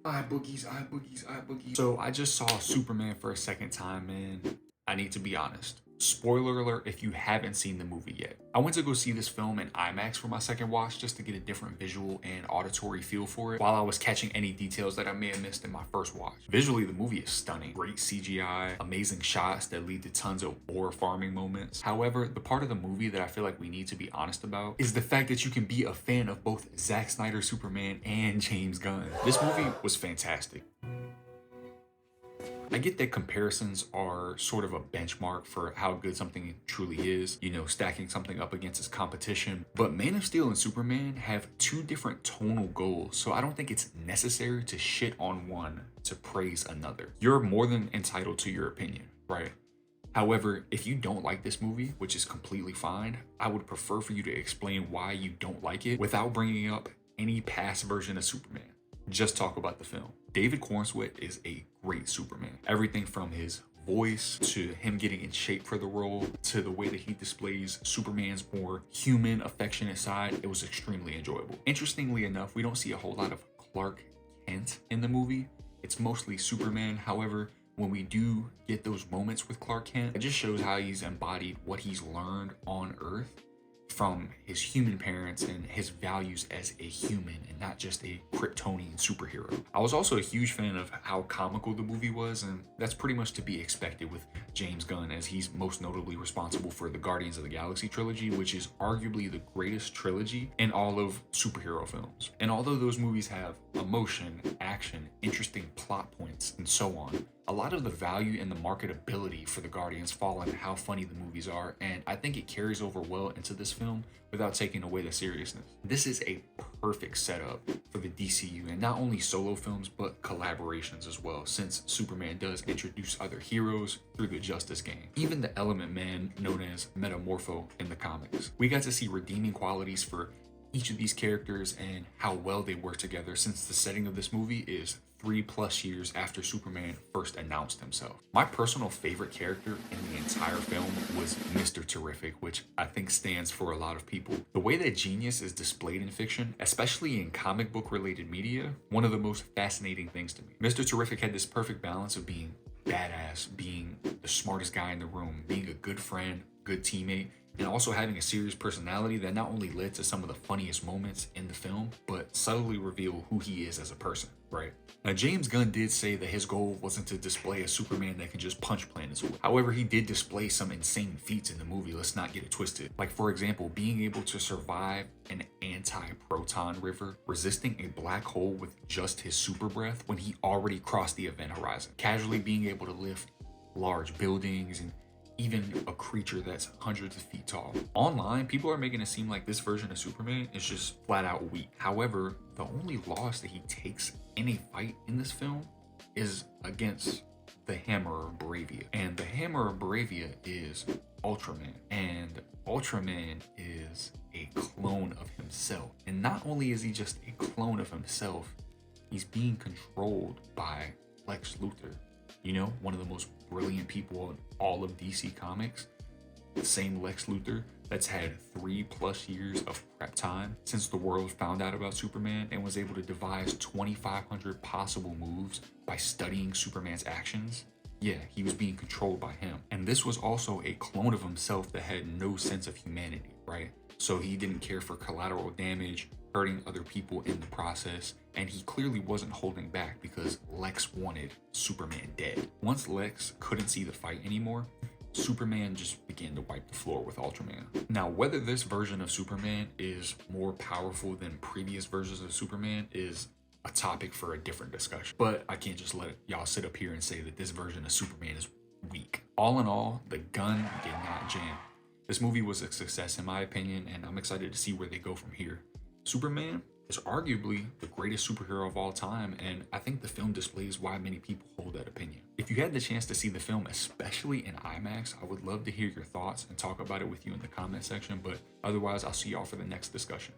I boogies, I boogies, I boogies. So I just saw Superman for a second time, and I need to be honest. Spoiler alert if you haven't seen the movie yet. I went to go see this film in IMAX for my second watch just to get a different visual and auditory feel for it while I was catching any details that I may have missed in my first watch. Visually, the movie is stunning. Great CGI, amazing shots that lead to tons of ore farming moments. However, the part of the movie that I feel like we need to be honest about is the fact that you can be a fan of both Zack Snyder's Superman and James Gunn. This movie was fantastic. I get that comparisons are sort of a benchmark for how good something truly is, you know, stacking something up against its competition. But Man of Steel and Superman have two different tonal goals, so I don't think it's necessary to shit on one to praise another. You're more than entitled to your opinion, right? However, if you don't like this movie, which is completely fine, I would prefer for you to explain why you don't like it without bringing up any past version of Superman. Just talk about the film. David Cornsweet is a great Superman. Everything from his voice to him getting in shape for the role to the way that he displays Superman's more human, affectionate side, it was extremely enjoyable. Interestingly enough, we don't see a whole lot of Clark Kent in the movie. It's mostly Superman. However, when we do get those moments with Clark Kent, it just shows how he's embodied what he's learned on Earth from his human parents and his values as a human and not just a Kryptonian superhero. I was also a huge fan of how comical the movie was, and that's pretty much to be expected with James Gunn, as he's most notably responsible for the Guardians of the Galaxy trilogy, which is arguably the greatest trilogy in all of superhero films. And although those movies have emotion, action, interesting plot points, and so on, a lot of the value and the marketability for the Guardians fall in how funny the movies are, and I think it carries over well into this film without taking away the seriousness. This is a perfect setup for the DCU, and not only solo films but collaborations as well, since Superman does introduce other heroes through the Justice Gang. Even the Element Man, known as Metamorpho in the comics. We got to see redeeming qualities for each of these characters and how well they work together, since the setting of this movie is 3+ years after Superman first announced himself. My personal favorite character in the entire film was Mr. Terrific, which I think stands for a lot of people. The way that genius is displayed in fiction, especially in comic book related media, one of the most fascinating things to me. Mr. Terrific had this perfect balance of being badass, being the smartest guy in the room, being a good friend, good teammate, and also having a serious personality that not only led to some of the funniest moments in the film, but subtly reveal who he is as a person, right? Now, James Gunn did say that his goal wasn't to display a Superman that can just punch planets away. However, he did display some insane feats in the movie, let's not get it twisted. Like, for example, being able to survive an anti-proton river, resisting a black hole with just his super breath when he already crossed the event horizon, casually being able to lift large buildings and even a creature that's hundreds of feet tall. Online, people are making it seem like this version of Superman is just flat out weak. However, the only loss that he takes in a fight in this film is against the Hammer of Bravia. And the Hammer of Bravia is Ultraman. And Ultraman is a clone of himself. And not only is he just a clone of himself, he's being controlled by Lex Luthor. You know, one of the most brilliant people in all of DC Comics. The same Lex Luthor that's had 3+ years of prep time since the world found out about Superman and was able to devise 2,500 possible moves by studying Superman's actions. Yeah, he was being controlled by him. And this was also a clone of himself that had no sense of humanity, right? So he didn't care for collateral damage, hurting other people in the process, and he clearly wasn't holding back because Lex wanted Superman dead. Once Lex couldn't see the fight anymore, Superman just began to wipe the floor with Ultraman. Now, whether this version of Superman is more powerful than previous versions of Superman is a topic for a different discussion, but I can't just let y'all sit up here and say that this version of Superman is weak. All in all, the gun did not jam. This movie was a success in my opinion, and I'm excited to see where they go from here. Superman is arguably the greatest superhero of all time, and I think the film displays why many people hold that opinion. If you had the chance to see the film, especially in IMAX, I would love to hear your thoughts and talk about it with you in the comment section, but otherwise I'll see y'all for the next discussion.